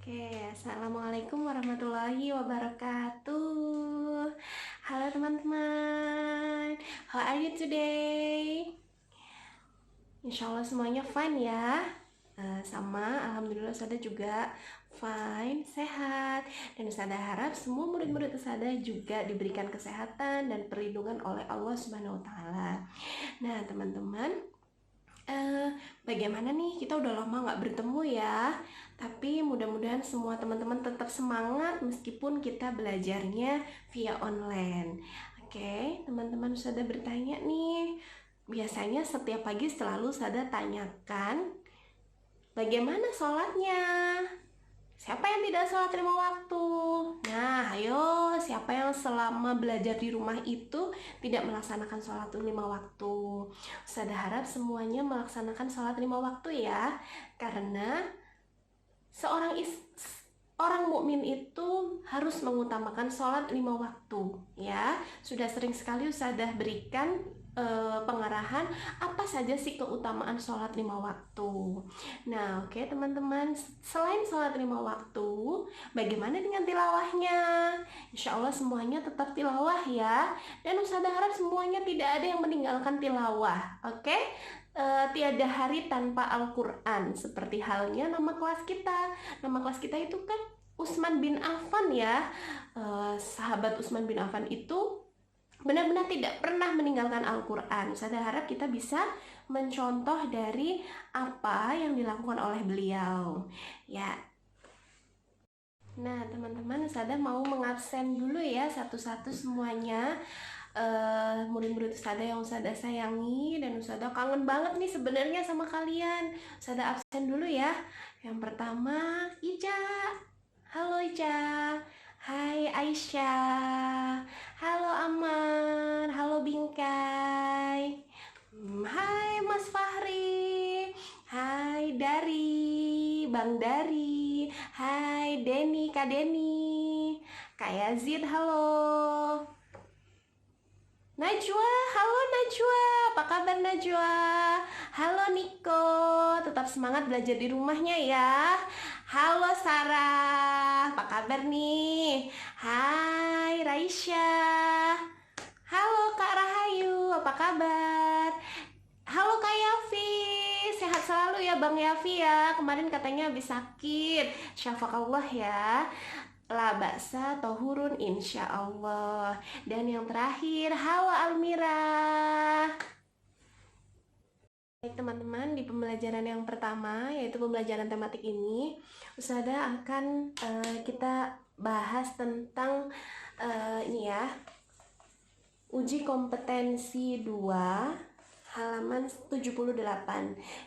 Oke, Assalamualaikum warahmatullahi wabarakatuh. Halo teman-teman, how are you today? Insya Allah semuanya fine ya. Sama, alhamdulillah Ustazah juga fine, sehat. Dan Ustazah harap semua murid-murid Ustazah juga diberikan kesehatan dan perlindungan oleh Allah Subhanahu wa Ta'ala. Nah teman-teman, bagaimana nih, kita udah lama nggak bertemu ya, tapi mudah-mudahan semua teman-teman tetap semangat meskipun kita belajarnya via online. Oke, teman-teman sudah bertanya nih, biasanya setiap pagi selalu saya tanyakan bagaimana sholatnya. Siapa yang tidak sholat 5 waktu? Nah, ayo, siapa yang selama belajar di rumah itu tidak melaksanakan sholat 5 waktu? Saya harap semuanya melaksanakan sholat 5 waktu ya. Karena orang mukmin itu harus mengutamakan sholat 5 waktu ya. Sudah sering sekali Ustazah berikan pengarahan apa saja sih keutamaan sholat 5 waktu. Nah oke teman-teman, selain sholat 5 waktu, bagaimana dengan tilawahnya? Insya Allah semuanya tetap tilawah ya. Dan Ustazah harap semuanya tidak ada yang meninggalkan tilawah. Oke? Tiada hari tanpa Al-Quran, seperti halnya nama kelas kita. Nama kelas kita itu kan Utsman bin Affan ya. Sahabat Utsman bin Affan itu benar-benar tidak pernah meninggalkan Al-Quran. Saya harap kita bisa mencontoh dari apa yang dilakukan oleh beliau ya. Nah teman-teman, Ustazah mau mengabsen dulu ya satu-satu semuanya. Murid-murid Ustazah yang Ustazah sayangi dan Ustazah kangen banget nih sebenarnya sama kalian. Ustazah absen dulu ya. Yang pertama Ica. Halo Ica. Hai Aisyah. Halo Aman. Halo Bingkai. Hai Mas Fahri. Hai Dari, Bang Dari. Hai Denny, Kak Denny. Kak Yazid, halo. Najwa, halo Najwa, apa kabar Najwa? Halo Niko, tetap semangat belajar di rumahnya ya. Halo Sarah, apa kabar nih? Hai Raisya. Halo Kak Rahayu, apa kabar? Halo Kak Yafi, sehat selalu ya Bang Yafi ya. Kemarin katanya habis sakit, syafakallah ya. La baksa tohurun insya Allah. Dan yang terakhir, halo Almira. Baik teman-teman, di pembelajaran yang pertama, yaitu pembelajaran tematik ini, Ustazah akan kita bahas tentang ini ya, uji kompetensi 2 halaman 78.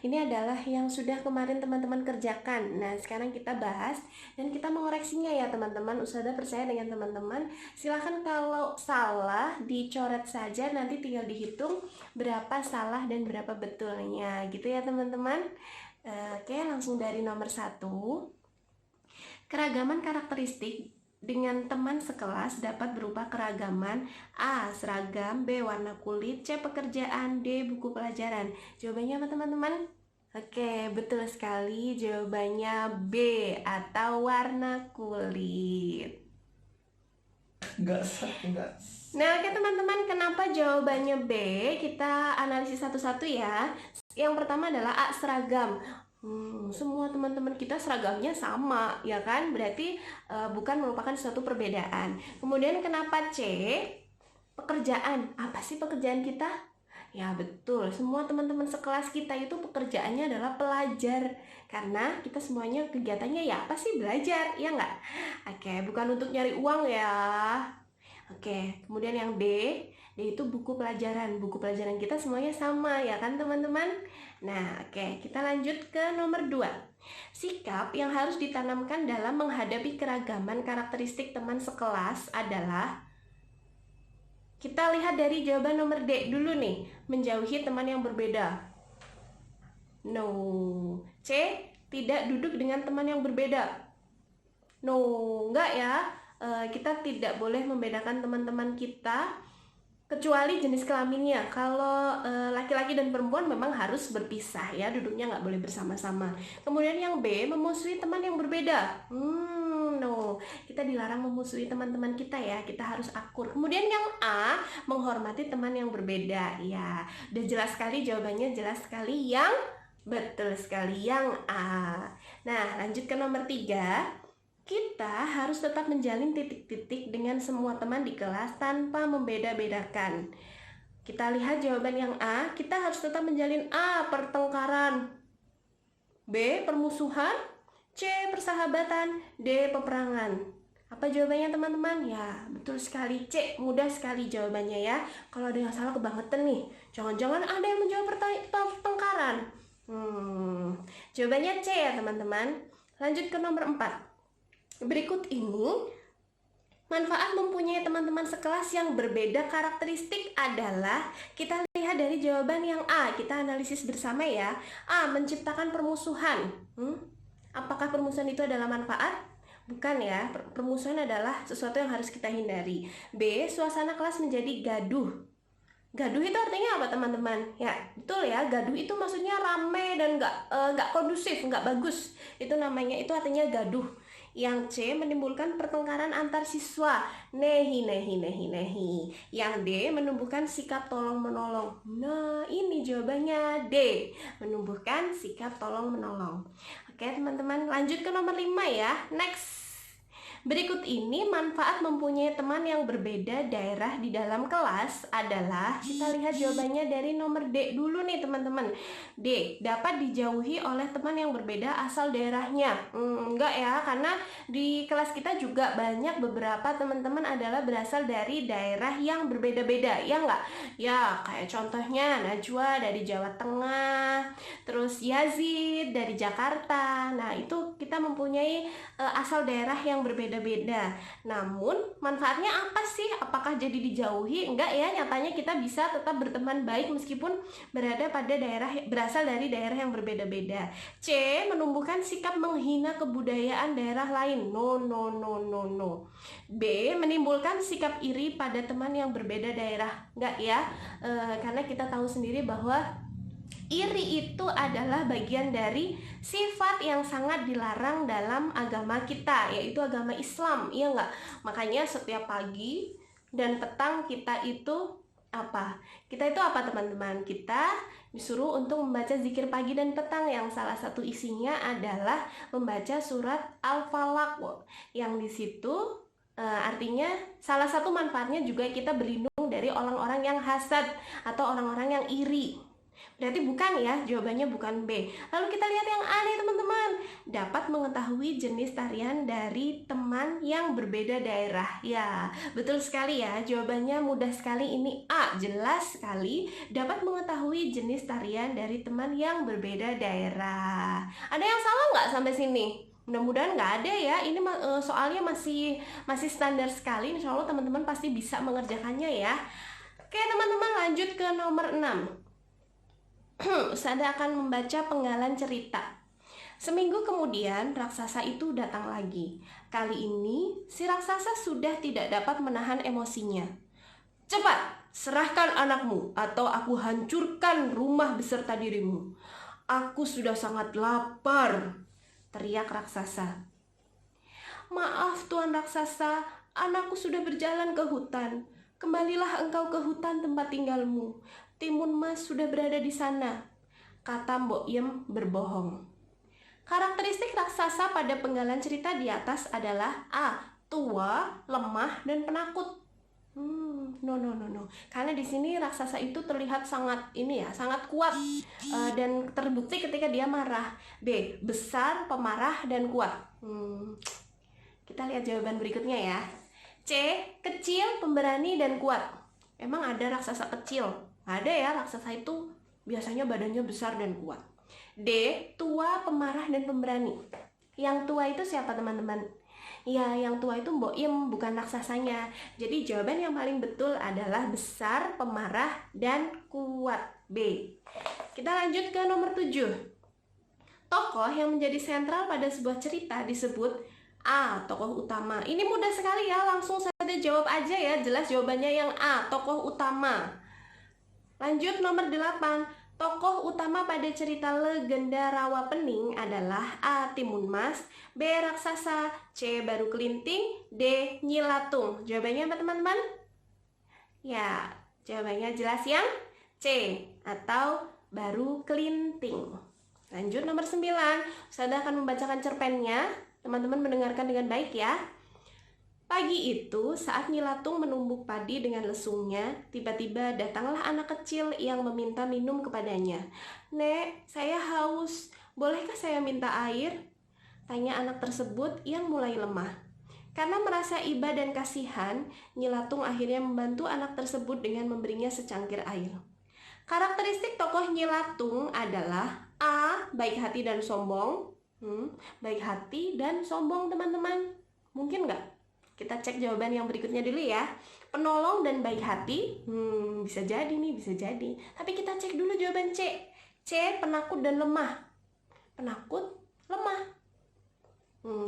Ini adalah yang sudah kemarin teman-teman kerjakan. Nah, sekarang kita bahas dan kita mengoreksinya ya teman-teman. Ustazah percaya dengan teman-teman. Silahkan kalau salah dicoret saja, nanti tinggal dihitung berapa salah dan berapa betulnya. Gitu ya teman-teman. Oke, langsung dari nomor 1. Keragaman karakteristik dengan teman sekelas dapat berupa keragaman A. Seragam, B. Warna kulit, C. Pekerjaan, D. Buku pelajaran. Jawabannya apa teman-teman? Oke, betul sekali. Jawabannya B atau warna kulit. Enggak. Nah, oke teman-teman, kenapa jawabannya B? Kita analisis satu-satu ya. Yang pertama adalah A. Seragam. Semua teman-teman kita seragamnya sama ya kan, berarti bukan merupakan suatu perbedaan. Kemudian kenapa C? Pekerjaan. Apa sih pekerjaan kita? Ya betul, semua teman-teman sekelas kita itu pekerjaannya adalah pelajar. Karena kita semuanya kegiatannya ya apa sih? Belajar, ya nggak? Oke, bukan untuk nyari uang ya. Oke, kemudian yang D yaitu buku pelajaran. Buku pelajaran kita semuanya sama ya kan teman-teman? Nah, oke, kita lanjut ke nomor 2. Sikap yang harus ditanamkan dalam menghadapi keragaman karakteristik teman sekelas adalah, kita lihat dari jawaban nomor D dulu nih, menjauhi teman yang berbeda. No. C, tidak duduk dengan teman yang berbeda. No, enggak ya. Kita tidak boleh membedakan teman-teman kita kecuali jenis kelaminnya. Kalau laki-laki dan perempuan memang harus berpisah ya, duduknya nggak boleh bersama-sama. Kemudian yang B, memusuhi teman yang berbeda. No, kita dilarang memusuhi teman-teman kita ya, kita harus akur. Kemudian yang A, menghormati teman yang berbeda. Ya, udah jelas sekali jawabannya, jelas sekali yang betul sekali yang A. Nah, lanjut ke nomor 3. Kita harus tetap menjalin titik-titik dengan semua teman di kelas tanpa membeda-bedakan. Kita lihat jawaban yang A, kita harus tetap menjalin A, pertengkaran, B, permusuhan, C, persahabatan, D, peperangan. Apa jawabannya teman-teman? Ya, betul sekali C, mudah sekali jawabannya ya. Kalau ada yang salah kebangetan nih, jangan-jangan ada yang menjawab pertengkaran. Jawabannya C ya teman-teman. Lanjut ke nomor 4. Berikut ini, manfaat mempunyai teman-teman sekelas yang berbeda karakteristik adalah, kita lihat dari jawaban yang A, kita analisis bersama ya. A, menciptakan permusuhan. Apakah permusuhan itu adalah manfaat? Bukan ya, permusuhan adalah sesuatu yang harus kita hindari. B, suasana kelas menjadi gaduh. Gaduh itu artinya apa teman-teman? Ya betul ya, gaduh itu maksudnya rame dan nggak kondusif, nggak bagus. Itu namanya, itu artinya gaduh. Yang C, menimbulkan pertengkaran antar siswa. Nehi. Yang D, menumbuhkan sikap tolong-menolong. Nah, ini jawabannya D, menumbuhkan sikap tolong-menolong. Oke, teman-teman, lanjut ke nomor 5 ya. Next. Berikut ini manfaat mempunyai teman yang berbeda daerah di dalam kelas adalah, kita lihat jawabannya dari nomor D dulu nih teman-teman. D, dapat dijauhi oleh teman yang berbeda asal daerahnya. Enggak ya, karena di kelas kita juga banyak beberapa teman-teman adalah berasal dari daerah yang berbeda-beda, ya enggak? Ya, kayak contohnya Najwa dari Jawa Tengah, terus Yazid dari Jakarta. Nah, itu kita mempunyai asal daerah yang berbeda-beda. Namun manfaatnya apa sih? Apakah jadi dijauhi? Enggak ya, nyatanya kita bisa tetap berteman baik meskipun berasal dari daerah yang berbeda-beda. C, menumbuhkan sikap menghina kebudayaan daerah lain. No. B, menimbulkan sikap iri pada teman yang berbeda daerah. Enggak ya, karena kita tahu sendiri bahwa iri itu adalah bagian dari sifat yang sangat dilarang dalam agama kita, yaitu agama Islam, iya enggak? Makanya setiap pagi dan petang kita itu apa? Kita itu apa teman-teman? Kita disuruh untuk membaca zikir pagi dan petang yang salah satu isinya adalah membaca surat Al-Falaq, yang di situ artinya salah satu manfaatnya juga kita berlindung dari orang-orang yang hasad atau orang-orang yang iri. Berarti bukan ya, jawabannya bukan B. Lalu kita lihat yang A nih teman-teman. Dapat mengetahui jenis tarian dari teman yang berbeda daerah. Ya, betul sekali ya, jawabannya mudah sekali, ini A, jelas sekali. Dapat mengetahui jenis tarian dari teman yang berbeda daerah. Ada yang salah nggak sampai sini? Mudah-mudahan nggak ada ya, ini soalnya masih standar sekali. Insya Allah teman-teman pasti bisa mengerjakannya ya. Oke teman-teman, lanjut ke nomor 6. Usada akan membaca penggalan cerita. Seminggu kemudian raksasa itu datang lagi. Kali ini si raksasa sudah tidak dapat menahan emosinya. Cepat, serahkan anakmu atau aku hancurkan rumah beserta dirimu. Aku sudah sangat lapar, teriak raksasa. Maaf Tuan Raksasa, anakku sudah berjalan ke hutan. Kembalilah engkau ke hutan tempat tinggalmu. Timun Mas sudah berada di sana, kata Mbok Yem berbohong. Karakteristik raksasa pada penggalan cerita di atas adalah A, tua, lemah, dan penakut. No. Karena di sini raksasa itu terlihat sangat kuat dan terbukti ketika dia marah. B, besar, pemarah, dan kuat. Kita lihat jawaban berikutnya ya. C, kecil, pemberani, dan kuat. Emang ada raksasa kecil? Ada ya, raksasa itu biasanya badannya besar dan kuat. D, tua, pemarah, dan pemberani. Yang tua itu siapa teman-teman? Ya, yang tua itu Mbok Yem, bukan raksasanya. Jadi jawaban yang paling betul adalah besar, pemarah, dan kuat. B. Kita lanjut ke nomor 7. Tokoh yang menjadi sentral pada sebuah cerita disebut A. Tokoh utama. Ini mudah sekali ya, langsung saja jawab aja ya. Jelas jawabannya yang A, tokoh utama. Lanjut nomor 8. Tokoh utama pada cerita legenda Rawa Pening adalah A. Timun Mas, B. Raksasa, C. Baru Kelinting, D. Nyi Latung. Jawabannya apa teman-teman? Ya, jawabannya jelas yang C atau Baru Kelinting. Lanjut nomor 9. Ustazah akan membacakan cerpennya. Teman-teman mendengarkan dengan baik ya. Pagi itu, saat Nyi Latung menumbuk padi dengan lesungnya, tiba-tiba datanglah anak kecil yang meminta minum kepadanya. "Nek, saya haus. Bolehkah saya minta air?" tanya anak tersebut yang mulai lemah. Karena merasa iba dan kasihan, Nyi Latung akhirnya membantu anak tersebut dengan memberinya secangkir air. Karakteristik tokoh Nyi Latung adalah A. Baik hati dan sombong. Baik hati dan sombong teman-teman. Mungkin nggak? Kita cek jawaban yang berikutnya dulu ya. Penolong dan baik hati. Bisa jadi nih, bisa jadi. Tapi kita cek dulu jawaban C. C. Penakut dan lemah. Penakut, lemah.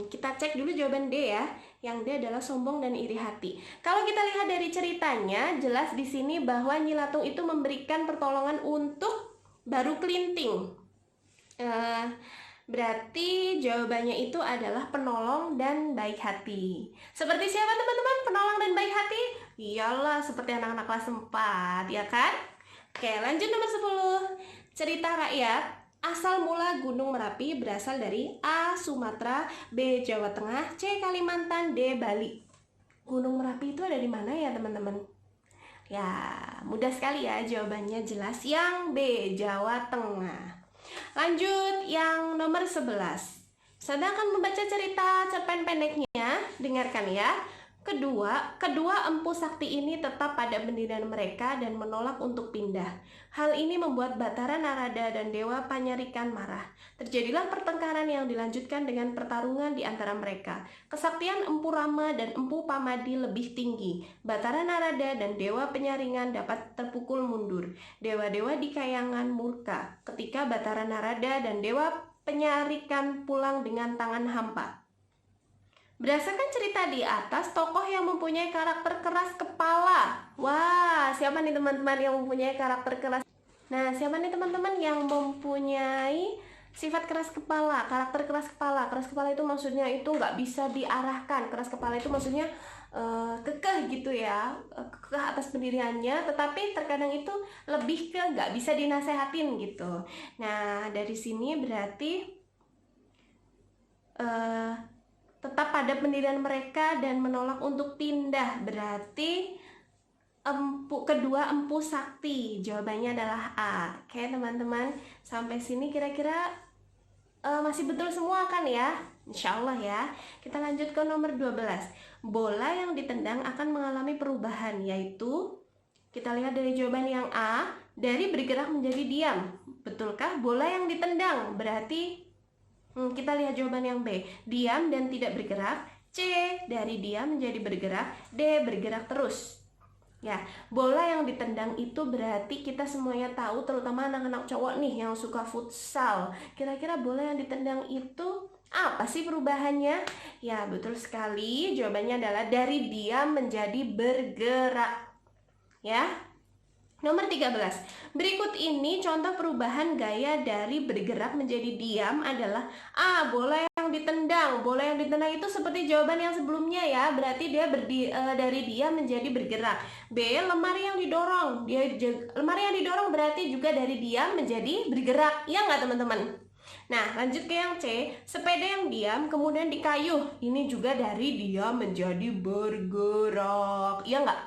Kita cek dulu jawaban D ya. Yang D adalah sombong dan iri hati. Kalau kita lihat dari ceritanya, jelas di sini bahwa Nyi Latung itu memberikan pertolongan untuk Baru Kelinting. Berarti jawabannya itu adalah penolong dan baik hati. Seperti siapa teman-teman penolong dan baik hati? Iyalah, seperti anak-anak kelas 4, ya kan? Oke, lanjut nomor 10. Cerita rakyat. Asal mula Gunung Merapi berasal dari A. Sumatera, B. Jawa Tengah, C. Kalimantan, D. Bali. Gunung Merapi itu ada di mana ya teman-teman? Ya, mudah sekali ya jawabannya, jelas yang B. Jawa Tengah. Lanjut yang nomor 11. Saya akan membaca cerita cerpen pendeknya. Dengarkan ya. Kedua empu sakti ini tetap pada pendirian mereka dan menolak untuk pindah. Hal ini membuat Batara Narada dan Dewa Panyarikan marah. Terjadilah pertengkaran yang dilanjutkan dengan pertarungan di antara mereka. Kesaktian Empu Rama dan Empu Pamadi lebih tinggi. Batara Narada dan Dewa Penyaringan dapat terpukul mundur. Dewa-dewa di kayangan murka ketika Batara Narada dan Dewa Penyarikan pulang dengan tangan hampa. Berdasarkan cerita di atas, tokoh yang mempunyai karakter keras kepala. Wah, siapa nih teman-teman yang mempunyai karakter keras? Nah, siapa nih teman-teman yang mempunyai sifat keras kepala, karakter keras kepala? Keras kepala itu maksudnya itu nggak bisa diarahkan. Keras kepala itu maksudnya kekeh gitu ya, kekeh atas pendiriannya, tetapi terkadang itu lebih ke nggak bisa dinasehatin gitu. Nah, dari sini berarti tetap pada pendirian mereka dan menolak untuk pindah. Berarti kedua empu sakti. Jawabannya adalah A. Oke teman-teman, sampai sini kira-kira masih betul semua kan ya? Insya Allah ya. Kita lanjut ke nomor 12. Bola yang ditendang akan mengalami perubahan, yaitu kita lihat dari jawaban yang A, dari bergerak menjadi diam. Betulkah bola yang ditendang? Berarti kita lihat jawaban yang B, diam dan tidak bergerak. C, dari diam menjadi bergerak. D, bergerak terus. Ya, bola yang ditendang itu berarti kita semuanya tahu, terutama anak-anak cowok nih yang suka futsal. Kira-kira bola yang ditendang itu apa sih perubahannya? Ya, betul sekali. Jawabannya adalah dari diam menjadi bergerak. Ya. Nomor 13. Berikut ini contoh perubahan gaya dari bergerak menjadi diam adalah A. Bola yang ditendang. Bola yang ditendang itu seperti jawaban yang sebelumnya ya. Berarti dia dari diam menjadi bergerak. B. Lemari yang didorong. Lemari yang didorong berarti juga dari diam menjadi bergerak. Iya nggak teman-teman? Nah, lanjut ke yang C. Sepeda yang diam kemudian dikayuh. Ini juga dari diam menjadi bergerak. Iya nggak?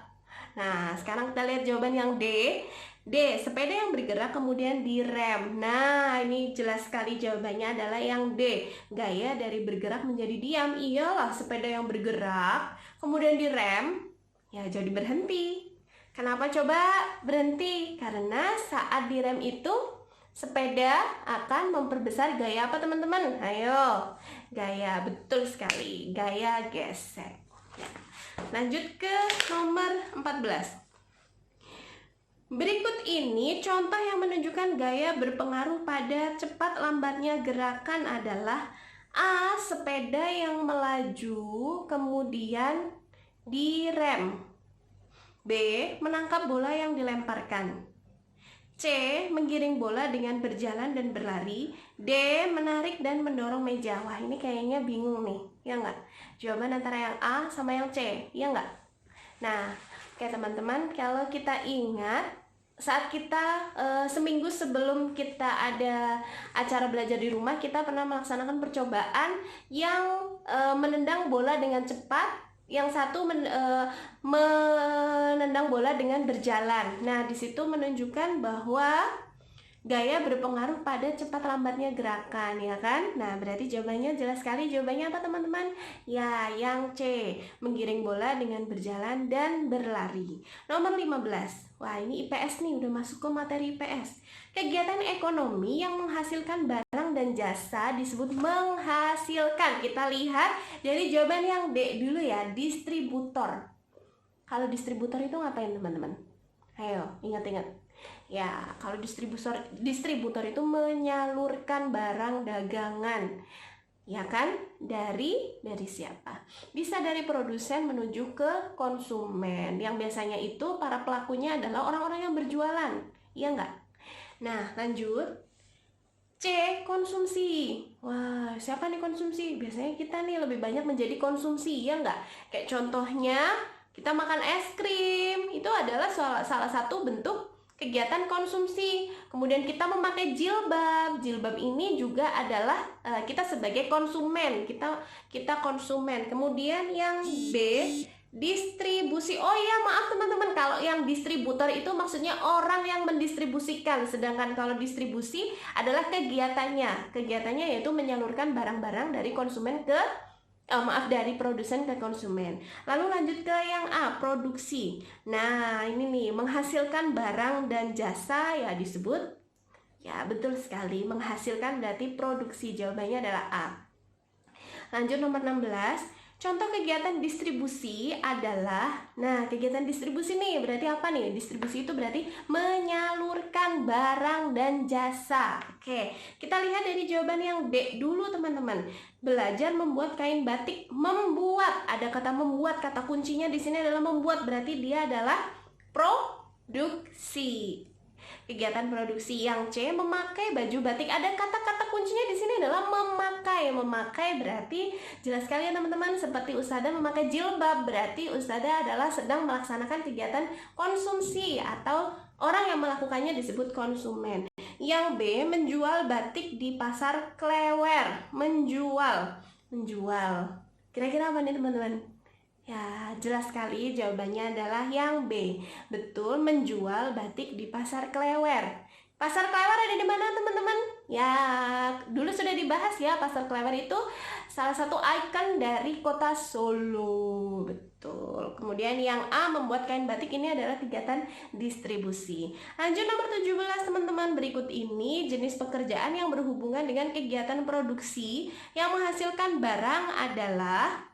Nah, sekarang kita lihat jawaban yang D. D, sepeda yang bergerak kemudian direm. Nah, ini jelas sekali jawabannya adalah yang D. Gaya dari bergerak menjadi diam. Iyalah, sepeda yang bergerak kemudian direm, ya jadi berhenti. Kenapa coba berhenti? Karena saat direm itu sepeda akan memperbesar gaya apa teman-teman? Ayo, gaya, betul sekali, gaya gesek. Ya. Lanjut ke nomor 14. Berikut ini contoh yang menunjukkan gaya berpengaruh pada cepat lambatnya gerakan adalah A. Sepeda yang melaju kemudian direm. B. Menangkap bola yang dilemparkan. C. Menggiring bola dengan berjalan dan berlari. D. Menarik dan mendorong meja. Wah, ini kayaknya bingung nih, ya nggak? Jawaban antara yang A sama yang C, ya nggak? Nah, oke teman-teman, kalau kita ingat saat kita seminggu sebelum kita ada acara belajar di rumah, kita pernah melaksanakan percobaan yang menendang bola dengan cepat, yang satu menendang bola dengan berjalan. Nah, di situ menunjukkan bahwa gaya berpengaruh pada cepat lambatnya gerakan, ya kan? Nah, berarti jawabannya jelas sekali. Jawabannya apa, teman-teman? Ya, yang C, menggiring bola dengan berjalan dan berlari. Nomor 15. Wah, ini IPS nih, udah masuk ke materi IPS. Kegiatan ekonomi yang menghasilkan barang dan jasa disebut menghasilkan. Kita lihat dari jawaban yang D dulu ya, distributor. Kalau distributor itu ngapain, teman-teman? Ayo, ingat-ingat. Ya, kalau distributor itu menyalurkan barang dagangan. Ya kan? Dari siapa? Bisa dari produsen menuju ke konsumen. Yang biasanya itu para pelakunya adalah orang-orang yang berjualan. Iya enggak? Nah, lanjut. C. Konsumsi. Wah, siapa nih konsumsi? Biasanya kita nih lebih banyak menjadi konsumsi, ya enggak? Kayak contohnya, kita makan es krim. Itu adalah salah satu bentuk kegiatan konsumsi. Kemudian kita memakai jilbab. Jilbab ini juga adalah kita sebagai konsumen. Kita konsumen. Kemudian yang B, distribusi. Oh ya, maaf teman-teman, kalau yang distributor itu maksudnya orang yang mendistribusikan. Sedangkan kalau distribusi adalah kegiatannya. Kegiatannya yaitu menyalurkan barang-barang dari konsumen ke dari produsen ke konsumen. Lalu lanjut ke yang A, produksi. Nah, ini nih, menghasilkan barang dan jasa ya disebut, ya betul sekali, menghasilkan berarti produksi. Jawabannya adalah A. Lanjut nomor 16. Contoh kegiatan distribusi adalah, nah kegiatan distribusi nih berarti apa nih? Distribusi itu berarti menyalurkan barang dan jasa. Oke, kita lihat dari jawaban yang D dulu teman-teman. Belajar membuat kain batik. Membuat, ada kata membuat, kata kuncinya di sini adalah membuat, berarti dia adalah produksi. Kegiatan produksi. Yang C, memakai baju batik. Ada kata-kata kuncinya di sini adalah memakai. Memakai berarti jelas sekali ya teman-teman, seperti Ustazah memakai jilbab, berarti Ustazah adalah sedang melaksanakan kegiatan konsumsi atau orang yang melakukannya disebut konsumen. Yang B, menjual batik di pasar Klewer. Menjual. Kira-kira apa nih teman-teman? Ya, jelas sekali jawabannya adalah yang B. Betul, menjual batik di pasar Klewer. Pasar Klewer ada di mana teman-teman? Ya, dulu sudah dibahas ya, pasar Klewer itu salah satu ikon dari kota Solo. Betul. Kemudian yang A, membuat kain batik, ini adalah kegiatan distribusi. Lanjut nomor 17 teman-teman. Berikut ini jenis pekerjaan yang berhubungan dengan kegiatan produksi yang menghasilkan barang adalah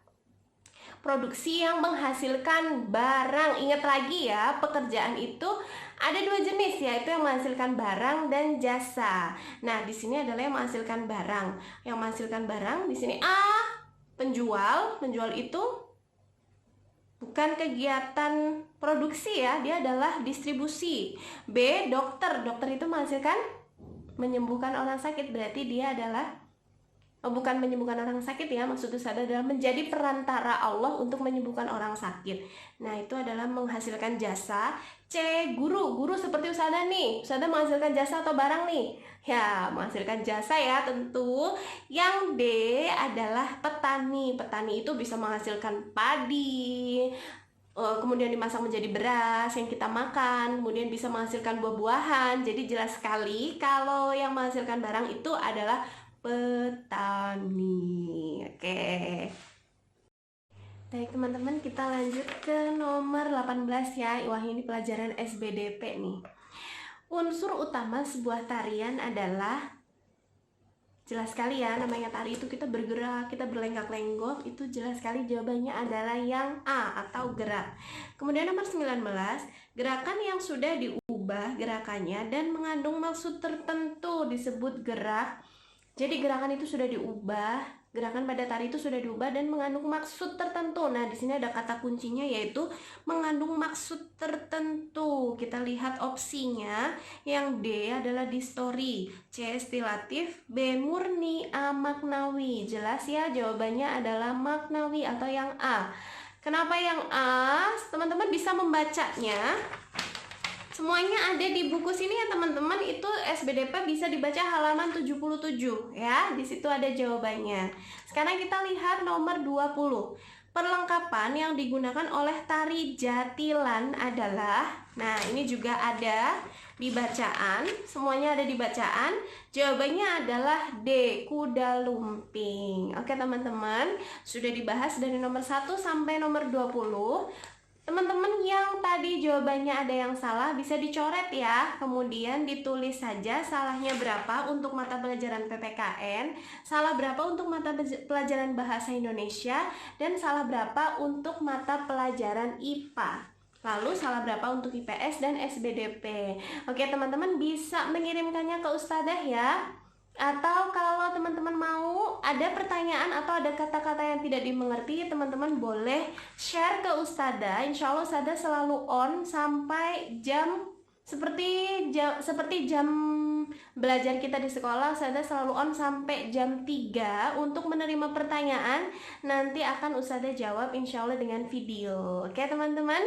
produksi yang menghasilkan barang. Ingat lagi ya, pekerjaan itu ada dua jenis, yaitu yang menghasilkan barang dan jasa. Nah, di sini adalah yang menghasilkan barang. Yang menghasilkan barang di sini A, penjual. Penjual itu bukan kegiatan produksi ya, dia adalah distribusi. B, dokter. Dokter itu menghasilkan, menyembuhkan orang sakit, berarti dia adalah bukan menyembuhkan orang sakit ya, maksud Ustazah adalah menjadi perantara Allah untuk menyembuhkan orang sakit. Nah, itu adalah menghasilkan jasa. C, guru. Guru seperti Ustazah nih. Ustazah menghasilkan jasa atau barang nih? Ya, menghasilkan jasa ya tentu. Yang D adalah petani. Petani itu bisa menghasilkan padi, kemudian dimasak menjadi beras yang kita makan, kemudian bisa menghasilkan buah-buahan. Jadi jelas sekali kalau yang menghasilkan barang itu adalah petani. Oke. Baik teman-teman, kita lanjut ke nomor 18 ya. Wah, ini pelajaran SBDP nih. Unsur utama sebuah tarian adalah, jelas sekali ya, namanya tari itu kita bergerak, kita berlenggak-lenggok, itu jelas sekali jawabannya adalah yang A atau gerak. Kemudian nomor 19, gerakan yang sudah diubah gerakannya dan mengandung maksud tertentu disebut gerak. Jadi gerakan itu sudah diubah Gerakan pada tari itu sudah diubah dan mengandung maksud tertentu. Nah, di sini ada kata kuncinya yaitu mengandung maksud tertentu. Kita lihat opsinya. Yang D adalah distori, C estilatif, B murni, A maknawi. Jelas ya, jawabannya adalah maknawi atau yang A. Kenapa yang A? Teman-teman bisa membacanya. Semuanya ada di buku sini ya teman-teman. Itu SBDP bisa dibaca halaman 77 ya. Di situ ada jawabannya. Sekarang kita lihat nomor 20. Perlengkapan yang digunakan oleh tari jatilan adalah, nah ini juga ada di bacaan. Semuanya ada di bacaan. Jawabannya adalah D, kuda lumping. Oke teman-teman, sudah dibahas dari nomor 1 sampai nomor 20. Teman-teman yang tadi jawabannya ada yang salah bisa dicoret ya. Kemudian ditulis saja salahnya berapa untuk mata pelajaran PPKN, salah berapa untuk mata pelajaran Bahasa Indonesia, dan salah berapa untuk mata pelajaran IPA. Lalu salah berapa untuk IPS dan SBDP. Oke teman-teman, bisa mengirimkannya ke Ustadzah ya. Atau kalau teman-teman mau ada pertanyaan atau ada kata-kata yang tidak dimengerti, teman-teman boleh share ke Ustadzah. Insya Allah Ustadzah selalu on sampai jam seperti jam belajar kita di sekolah. Ustadzah selalu on sampai jam 3 untuk menerima pertanyaan. Nanti akan Ustadzah jawab insya Allah dengan video. Oke teman-teman.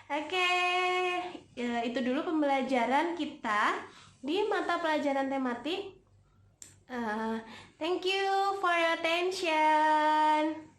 Oke, ya, itu dulu pembelajaran kita di mata pelajaran tematik. Thank you for your attention.